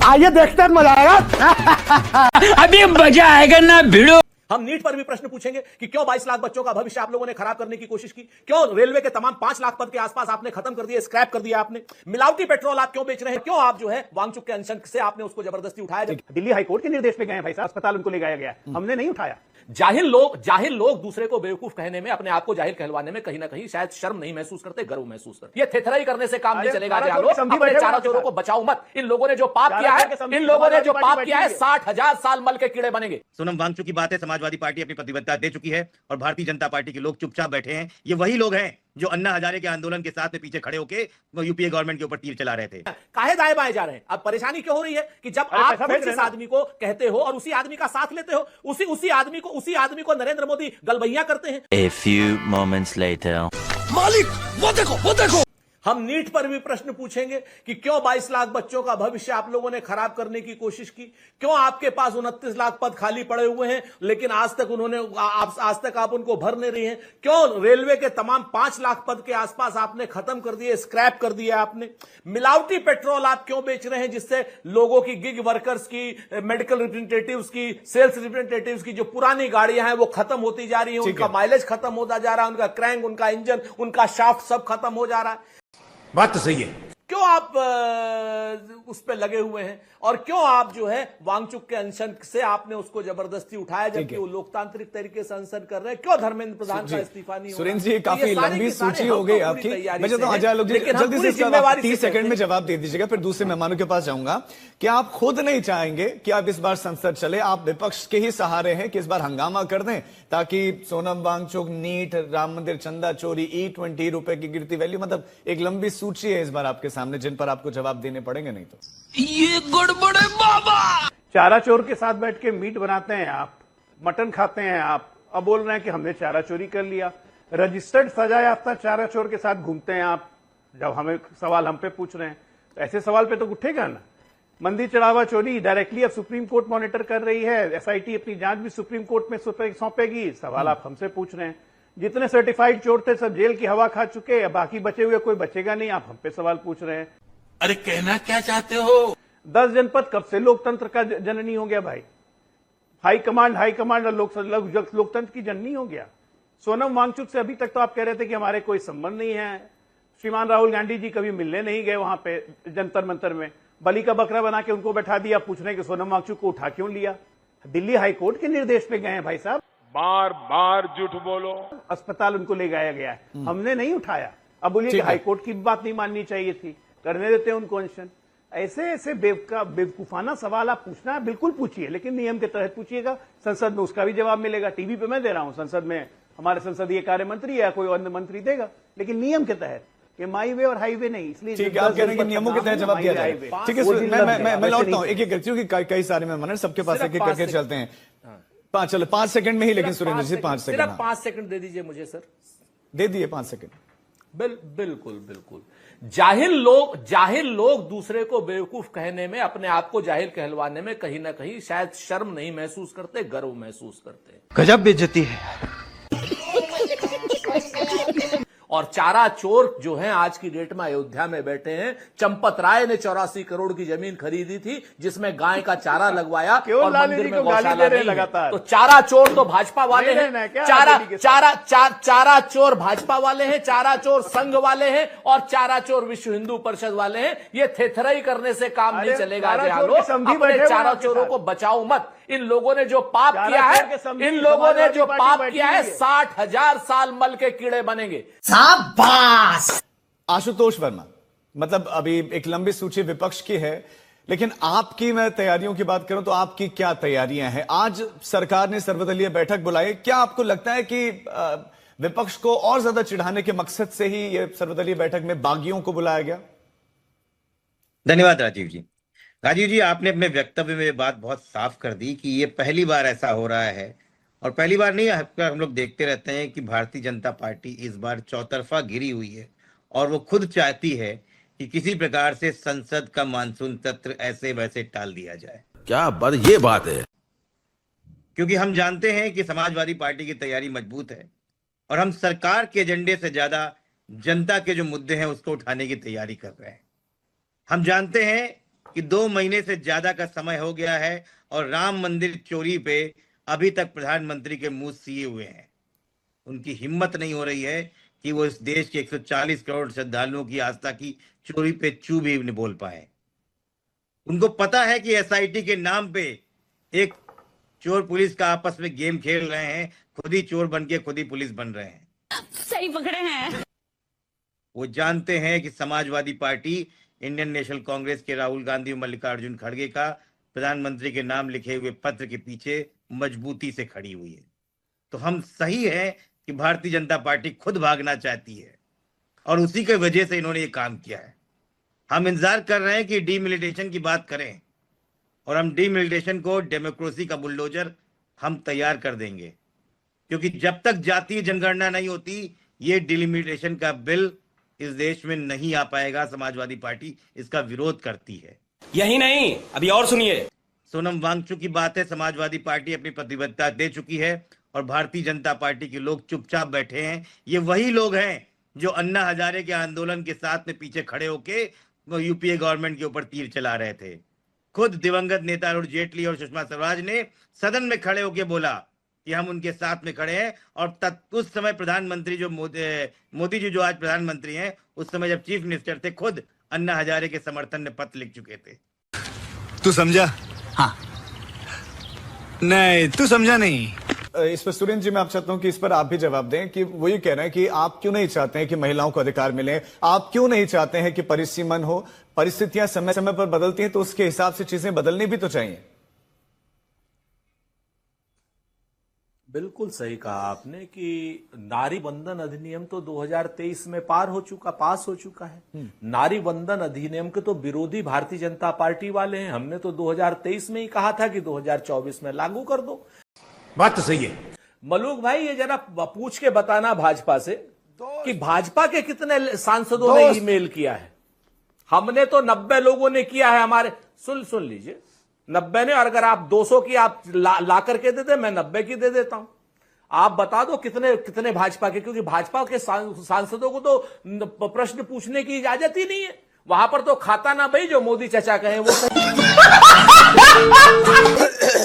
आइए देखते हैं, मजा आएगा। अभी मजा आएगा ना भिड़ो। हम नीट पर भी प्रश्न पूछेंगे कि क्यों 22 लाख बच्चों का भविष्य आप लोगों ने खराब करने की कोशिश की, क्यों रेलवे के तमाम 5 लाख पद के आसपास आपने खत्म कर दिए, स्क्रैप कर दिया आपने, मिलावटी पेट्रोल आप क्यों बेच रहे हैं, क्यों आप जो है वांगचुक के अनशन से आपने उसको जबरदस्ती उठाया। दिल्ली हाईकोर्ट के निर्देश पे गए भाई साहब, अस्पताल उनको ले जाया गया, हमने नहीं उठाया। जाहिल लोग दूसरे को बेवकूफ कहने में, अपने आप को जाहिल कहलवाने में कहीं ना कहीं शायद शर्म नहीं महसूस करते, गर्व महसूस करते। ये थेथराई करने से काम नहीं चलेगा। अपने चारों चोरों को बचाओ मत। इन लोगों ने जो पाप किया है, 60,000 साल मल के कीड़े बनेंगे। सोनम वांगचुक की बात है, समाजवादी पार्टी अपनी प्रतिबद्धता दे चुकी है और भारतीय जनता पार्टी के लोग चुपचाप बैठे हैं। ये वही लोग हैं जो अन्ना हजारे के आंदोलन के साथ में पीछे खड़े होकर यूपीए गवर्नमेंट के ऊपर तीर चला रहे थे। काहे दाएं बाएं जा रहे हैं? अब परेशानी क्यों हो रही है कि जब आप फिर जिस आदमी को कहते हो और उसी आदमी का साथ लेते हो, उसी आदमी को नरेंद्र मोदी गलबैया करते हैं। A few moments later. मालिक वो देखो। हम नीट पर भी प्रश्न पूछेंगे कि क्यों 22 लाख बच्चों का भविष्य आप लोगों ने खराब करने की कोशिश की, क्यों आपके पास 29 लाख पद खाली पड़े हुए हैं लेकिन आज तक आप उनको भर नहीं रही हैं, क्यों रेलवे के तमाम 5 लाख पद के आसपास आपने खत्म कर दिए, स्क्रैप कर दिया आपने, मिलावटी पेट्रोल आप क्यों बेच रहे हैं जिससे लोगों की, गिग वर्कर्स की, मेडिकल रिप्रेजेंटेटिव्स की, सेल्स रिप्रेजेंटेटिव्स की जो पुरानी गाड़ियां हैं वो खत्म होती जा रही है, उनका माइलेज खत्म होता जा रहा है, उनका क्रैंक, उनका इंजन, उनका शाफ्ट सब खत्म हो जा रहा है। बात तो सही है। क्यों आप उस पे लगे हुए हैं और क्यों आप जो है वांगचुक के अनशन से आपने उसको जबरदस्ती उठाया जबकि वो लोकतांत्रिक तरीके से अनशन कर रहे हैं? क्यों धर्मेंद्र प्रधान का इस्तीफा नहीं हो रहा? सुरेंद्र जी, काफी लंबी सूची हो गई आपकी। मैं चाहता हूं अजय लोग जल्दी से 30 सेकंड में जवाब दे दीजिएगा, फिर दूसरे मेहमानों के पास जाऊंगा। कि आप खुद नहीं चाहेंगे कि आप इस बार संसद चले, आप विपक्ष के ही सहारे हैं कि इस बार हंगामा कर दें ताकि सोनम वांगचुक, नीट, राम मंदिर चंदा चोरी, E20 रुपए की गिरती वैल्यू, मतलब एक लंबी सूची है इस बार आपके सामने जिन पर आपको जवाब देने पड़ेंगे, नहीं तो ये गड़बड़ है बाबा। चारा चोर के साथ बैठ के मीट बनाते हैं आप, मटन खाते हैं आप, अब बोल रहे हैं कि हमने चारा चोरी कर लिया। रजिस्टर्ड सजा याफ्ता चारा चोर के साथ घूमते हैं आप, जब हमें सवाल हम पे पूछ रहे हैं तो ऐसे सवाल पे तो उठेगा ना। मंदिर चढ़ावा चोरी डायरेक्टली अब सुप्रीम कोर्ट मॉनिटर कर रही है, एसआईटी अपनी जांच भी सुप्रीम कोर्ट में सौंपेगी, सवाल आप हमसे पूछ रहे हैं। जितने सर्टिफाइड चोर थे सब जेल की हवा खा चुके, बाकी बचे हुए कोई बचेगा नहीं, आप हम पे सवाल पूछ रहे हैं। अरे कहना क्या चाहते हो? 10 जनपद कब से लोकतंत्र का जननी हो गया भाई? हाई कमांड और लोकतंत्र की जननी हो गया। सोनम वांगचुक से अभी तक तो आप कह रहे थे कि हमारे कोई संबंध नहीं है। श्रीमान राहुल गांधी जी कभी मिलने नहीं गए वहां पे जंतर मंतर में, बलि का बकरा बना के उनको बैठा दिया। पूछ रहे कि सोनम वांगचुक को उठा क्यों लिया? दिल्ली हाईकोर्ट के निर्देश पे गए हैं भाई साहब। बार झूठ बोलो। अस्पताल उनको ले जाया गया है, हमने नहीं उठाया। अब बोलिए कि हाईकोर्ट की बात नहीं माननी चाहिए थी, करने देते हैं उनको अनशन। ऐसे बेवकूफाना सवाल आप पूछना है, बिल्कुल पूछिए, लेकिन नियम के तहत पूछिएगा। संसद में उसका भी जवाब मिलेगा। टीवी पे मैं दे रहा हूं, संसद में हमारे संसदीय कार्य मंत्री या कोई अन्य मंत्री देगा, लेकिन नियम के तहत, कि माई वे और हाईवे नहीं। इसलिए ठीक है, आप कह रहे हैं कि नियमों के तहत जवाब दिया जाए। ठीक है, मैं लौटता हूं एक क्योंकि कई सारे मेहमान सबके पास एक करके चलते हैं। 5 सेकंड में ही, लेकिन सुरेंद्र जी 5 सेकंड, सिर्फ 5 सेकंड दे दीजिए मुझे सर। दे दिए 5 सेकंड। बिल्कुल। जाहिल लोग दूसरे को बेवकूफ कहने में, अपने आप को जाहिल कहलवाने में कहीं ना कहीं शायद शर्म नहीं महसूस करते, गर्व महसूस करते। गजब बेइज्जती है। और चारा चोर जो हैं आज की डेट में अयोध्या में बैठे हैं। चंपत राय ने 84 करोड़ की जमीन खरीदी थी जिसमें गाय का चारा लगवाया और मंदिर में गौशाला नहीं है। तो चारा चोर तो भाजपा वाले हैं, चारा चोर भाजपा वाले हैं, चारा चोर संघ वाले हैं और चारा चोर विश्व हिंदू परिषद वाले हैं। ये थेथराई करने से काम नहीं चलेगा। अपने चारा चोरों को बचाओ मत। इन लोगों ने जो पाप किया है, 60,000 साल मल के कीड़े बनेंगे। आशुतोष वर्मा, मतलब अभी एक लंबी सूची विपक्ष की है, लेकिन आपकी मैं तैयारियों की बात करूं तो आपकी क्या तैयारियां हैं? आज सरकार ने सर्वदलीय बैठक बुलाई, क्या आपको लगता है कि विपक्ष को और ज्यादा चिढ़ाने के मकसद से ही यह सर्वदलीय बैठक में बागियों को बुलाया गया? धन्यवाद राजीव जी। राजीव जी, आपने अपने वक्तव्य में बात बहुत साफ कर दी कि ये पहली बार ऐसा हो रहा है, और पहली बार नहीं, हम लोग देखते रहते हैं कि भारतीय जनता पार्टी इस बार चौतरफा घिरी हुई है और वो खुद चाहती है कि किसी प्रकार से संसद का मानसून सत्र ऐसे वैसे टाल दिया जाए। क्या बात, ये बात है। क्योंकि हम जानते हैं कि समाजवादी पार्टी की तैयारी मजबूत है और हम सरकार के एजेंडे से ज्यादा जनता के जो मुद्दे हैं उसको उठाने की तैयारी कर रहे हैं। हम जानते हैं कि 2 महीने से ज्यादा का समय हो गया है और राम मंदिर चोरी पे अभी तक प्रधानमंत्री के मुंह सिए हुए हैं। उनकी हिम्मत नहीं हो रही है कि वो इस देश के 140 करोड़ श्रद्धालुओं की आस्था की चोरी पे चू भी नहीं बोल पाए। उनको पता है कि एसआईटी के नाम पे एक चोर पुलिस का आपस में गेम खेल रहे हैं, खुद ही चोर बन के खुद ही पुलिस बन रहे हैं। सही पकड़े हैं। वो जानते हैं कि Samajwadi party, Indian national Congress के राहुल गांधी और मल्लिकार्जुन खड़गे का प्रधानमंत्री के नाम लिखे हुए पत्र के पीछे मजबूती से खड़ी हुई है। तो हम सही है कि भारतीय जनता पार्टी खुद भागना चाहती है और उसी की वजह से इन्होंने ये काम किया है। हम इंतजार कर रहे हैं कि डीमिलिटेशन की बात करें और हम डीमिलिटेशन को डेमोक्रेसी का बुलडोजर हम तैयार कर देंगे, क्योंकि जब तक जातीय जनगणना नहीं होती ये डिलिमिटेशन का बिल इस देश में नहीं आ पाएगा। समाजवादी पार्टी इसका विरोध करती है। यही नहीं, अभी और सुनिए। सोनम वांगचुक की बात है, समाजवादी पार्टी अपनी प्रतिबद्धता दे चुकी है और भारतीय जनता पार्टी के लोग चुपचाप बैठे हैं। ये वही लोग हैं जो अन्ना हजारे के आंदोलन के साथ में पीछे खड़े होके यूपीए गवर्नमेंट के ऊपर तीर चला रहे थे। खुद दिवंगत नेता अरुण जेटली और सुषमा स्वराज ने सदन में खड़े होके बोला कि हम उनके साथ में खड़े हैं, और उस समय प्रधानमंत्री जो मोदी जी जो आज प्रधानमंत्री हैं, उस समय जब चीफ मिनिस्टर थे, खुद अन्ना हजारे के समर्थन में पत्र लिख चुके थे। तू समझा? हाँ। नहीं, तू समझा नहीं। इस पर सुरेंद्र जी मैं आप चाहता हूं कि इस पर आप भी जवाब दें कि वो ये कह रहे हैं कि आप क्यों नहीं चाहते हैं कि महिलाओं को अधिकार मिले, आप क्यों नहीं चाहते हैं कि परिसीमन हो। परिस्थितियां समय समय पर बदलती हैं तो उसके हिसाब से चीजें बदलनी भी तो चाहिए। बिल्कुल सही कहा आपने कि नारी वंदन अधिनियम तो 2023 में पास हो चुका है। नारी वंदन अधिनियम के तो विरोधी भारतीय जनता पार्टी वाले हैं। हमने तो 2023 में ही कहा था कि 2024 में लागू कर दो। बात तो सही है। मलूक भाई ये जरा पूछ के बताना भाजपा से कि भाजपा के कितने सांसदों ने ईमेल किया है। हमने तो 90 लोगों ने किया है। हमारे सुन लीजिए, 90 ने, और अगर आप 200 की आप ला करके दे दे, मैं 90 की दे देता हूं। आप बता दो कितने भाजपा के, क्योंकि भाजपा के सांसदों को तो प्रश्न पूछने की इजाजत ही नहीं है। वहां पर तो खाता ना भाई जो मोदी चचा कहें वो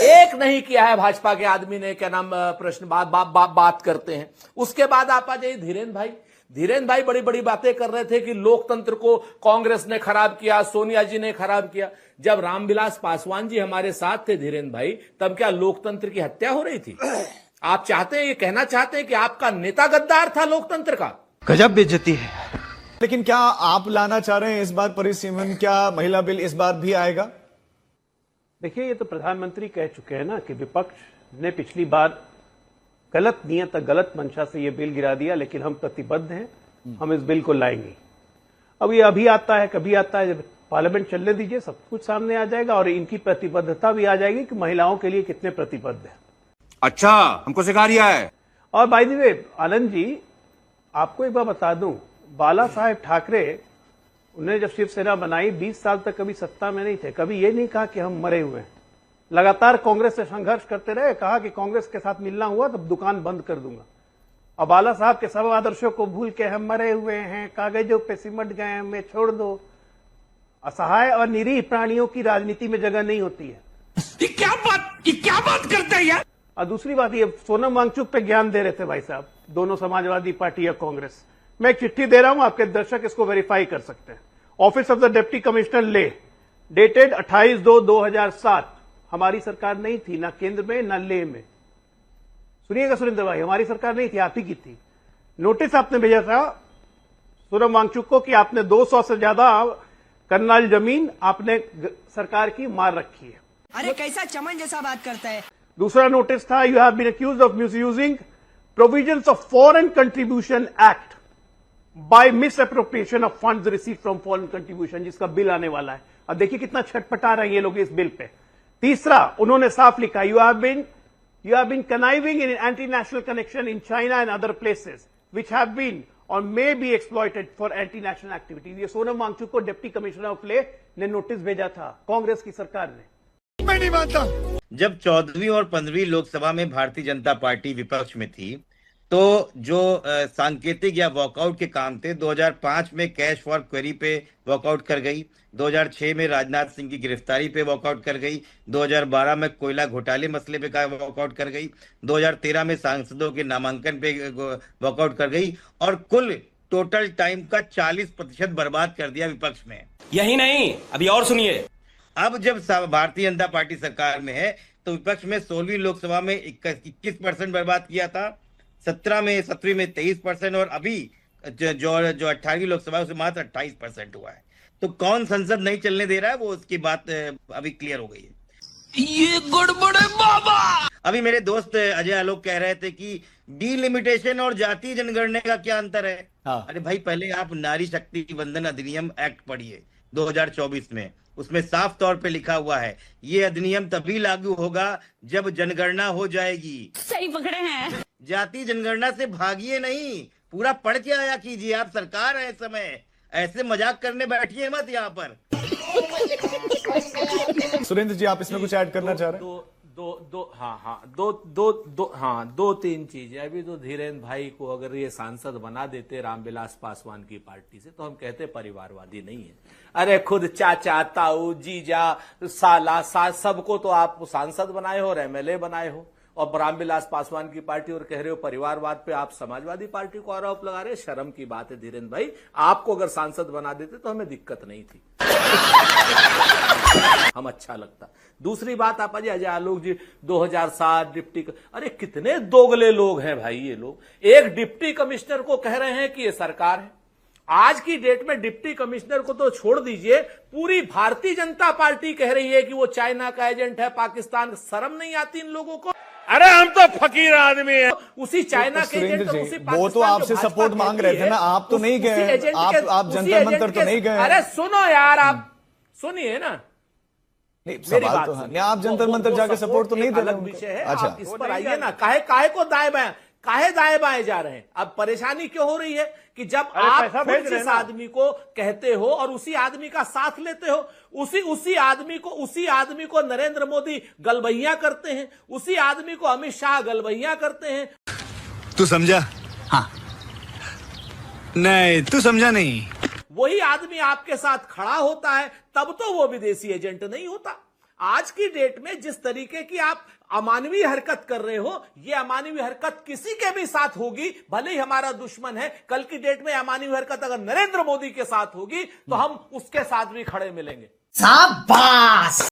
एक नहीं किया है भाजपा के आदमी ने, क्या नाम, प्रश्न बात करते हैं। उसके बाद आप आ जाइए धीरेन्द्र भाई बड़ी बड़ी बातें कर रहे थे कि लोकतंत्र को कांग्रेस ने खराब किया, सोनिया जी ने खराब किया। जब रामविलास पासवान जी हमारे साथ थे धीरेन्द्र भाई, तब क्या लोकतंत्र की हत्या हो रही थी? आप चाहते हैं, ये कहना चाहते हैं कि आपका नेता गद्दार था लोकतंत्र का? गजब बेइज्जती है। लेकिन क्या आप लाना चाह रहे हैं इस बार परिसीमन? क्या महिला बिल इस बार भी आएगा? देखिए, ये तो प्रधानमंत्री कह चुके हैं ना कि विपक्ष ने पिछली बार गलत नियत, गलत मंशा से ये बिल गिरा दिया, लेकिन हम प्रतिबद्ध हैं, हम इस बिल को लाएंगे। अब ये अभी आता है, कभी आता है, जब पार्लियामेंट चलने दीजिए, सब कुछ सामने आ जाएगा और इनकी प्रतिबद्धता भी आ जाएगी कि महिलाओं के लिए कितने प्रतिबद्ध है। अच्छा, हमको सिखा रिया है। और by the way Anand ji, आपको एक बार बता दूं, बाला साहेब ठाकरे, उन्होंने जब शिवसेना बनाई 20 साल तक कभी सत्ता में नहीं थे, कभी ये नहीं कहा कि हम मरे हुए हैं। लगातार कांग्रेस से संघर्ष करते रहे, कहा कि कांग्रेस के साथ मिलना हुआ तब दुकान बंद कर दूंगा। अब बाला साहब के सब आदर्शों को भूल के हम मरे हुए हैं, कागजों पे सिमट गए, हमें छोड़ दो। असहाय और निरीह प्राणियों की राजनीति में जगह नहीं होती है। ये क्या बात करते हैं यार? और दूसरी बात, ये सोनम वांगचुक पे ज्ञान दे रहे थे भाई साहब, दोनों समाजवादी पार्टी या कांग्रेस। मैं एक चिट्ठी दे रहा हूं, आपके दर्शक इसको वेरीफाई कर सकते हैं। Office of the deputy commissioner ले, डेटेड 28/2/2007। हमारी सरकार नहीं थी, ना केंद्र में ना ले में। सुनिएगा सुरेंद्र भाई, हमारी सरकार नहीं थी, आप ही की थी। नोटिस आपने भेजा था सोनम वांगचुक को कि आपने 200 से ज्यादा कन्नाल जमीन आपने सरकार की मार रखी है। अरे कैसा चमन जैसा बात करता है। दूसरा नोटिस था, you have been accused of misusing provisions of foreign contribution act by misappropriation of funds received from foreign contribution, जिसका बिल आने वाला है। अब देखिए कितना छटपटा रहे हैं ये लोग इस बिल पे। तीसरा, उन्होंने साफ लिखा, you have been conniving in anti national connection in China and other places which have been और may be exploited for anti national activities. ये सोनम वांगचुक को डिप्टी कमिश्नर ऑफ ले ने नोटिस भेजा था, कांग्रेस की सरकार ने। मैं नहीं मानता। जब 14वीं और 15वीं लोकसभा में भारतीय जनता पार्टी विपक्ष में थी, तो जो सांकेतिक या वॉकआउट के काम थे, 2005 में कैश फॉर क्वेरी पे वॉकआउट कर गई, 2006 में राजनाथ सिंह की गिरफ्तारी पे वॉकआउट कर गई, 2012 में कोयला घोटाले मसले पे वॉकआउट कर गई, 2013 में सांसदों के नामांकन पे वॉकआउट कर गई, और कुल टोटल टाइम का 40% बर्बाद कर दिया विपक्ष में। यही नहीं, अभी और सुनिए। अब जब भारतीय जनता पार्टी सरकार में है तो विपक्ष में 16वीं लोकसभा में 21% बर्बाद किया था, 17वीं में 23%, और अभी जो 18वीं लोकसभा है उसमें मात्र 28% हुआ है। तो कौन संसद नहीं चलने दे रहा है, वो उसकी बात अभी क्लियर हो गई है। ये गड़बड़ है बाबा। अभी मेरे दोस्त अजय आलोक कह रहे थे कि डीलिमिटेशन और जातीय जनगणना का क्या अंतर है। हाँ। अरे भाई, पहले आप नारी शक्ति वंदन अधिनियम एक्ट पढ़िए 2024 में, उसमें साफ तौर पे लिखा हुआ है ये अधिनियम तभी लागू होगा जब जनगणना हो जाएगी। सही पकड़े हैं। जाति जनगणना से भागिए नहीं, पूरा पढ़ के आया कीजिए। आप सरकार है इस समय, ऐसे मजाक करने बैठिए मत यहाँ पर। सुरेंद्र जी, आप इसमें कुछ ऐड करना चाह रहे हैं? दो तीन चीजें। अभी तो धीरेन्द्र भाई को अगर ये सांसद बना देते रामविलास पासवान की पार्टी से तो हम कहते परिवारवादी नहीं है। अरे खुद चाचा, ताऊ, जीजा, साला, सास सबको तो आप सांसद बनाए हो और एमएलए बनाए हो, और रामविलास पासवान की पार्टी और कह रहे हो परिवारवाद पे। आप समाजवादी पार्टी को आरोप लगा रहे। शर्म की बात है धीरेन्द्र भाई। आपको अगर सांसद बना देते तो हमें दिक्कत नहीं थी, हम अच्छा लगता। दूसरी बात, आप अजय आलोक जी 2007 डिप्टी, अरे कितने दोगले लोग हैं भाई ये लोग। एक डिप्टी कमिश्नर को कह रहे हैं कि ये सरकार है। आज की डेट में डिप्टी कमिश्नर को तो छोड़ दीजिए, पूरी भारतीय जनता पार्टी कह रही है कि वो चाइना का एजेंट है, पाकिस्तान। शर्म नहीं आती इन लोगों को? अरे हम तो फकीर आदमी हैं। उसी चाइना के एजेंट, उसी वो तो आपसे सपोर्ट मांग रहे थे ना, आप तो नहीं गए, आप जंतर मंतर तो नहीं गए। अरे सुनो यार, आप सुनिए ना, नहीं, सवाल तो है, आप जंतर मंतर जाके सपोर्ट तो नहीं दे रहे। अलग विषय है। अच्छा, आप इस पर आइए ना। काहे को दाएं बाएं जा रहे हैं? अब परेशानी क्यों हो रही है कि जब आप खुद जिस आदमी को कहते हो और उसी आदमी का साथ लेते हो, उसी आदमी को नरेंद्र मोदी गलबैया करते हैं, उसी आदमी को अमित शाह गलबैया करते हैं। तू समझा? हाँ। नहीं, तू समझा नहीं। वही आदमी आपके साथ खड़ा होता है, तब तो वो विदेशी एजेंट नहीं होता। आज की डेट में जिस तरीके की आप अमानवीय हरकत कर रहे हो, ये अमानवीय हरकत किसी के भी साथ होगी, भले ही हमारा दुश्मन है। कल की डेट में अमानवीय हरकत अगर नरेंद्र मोदी के साथ होगी तो हम उसके साथ भी खड़े मिलेंगे। शाबाश।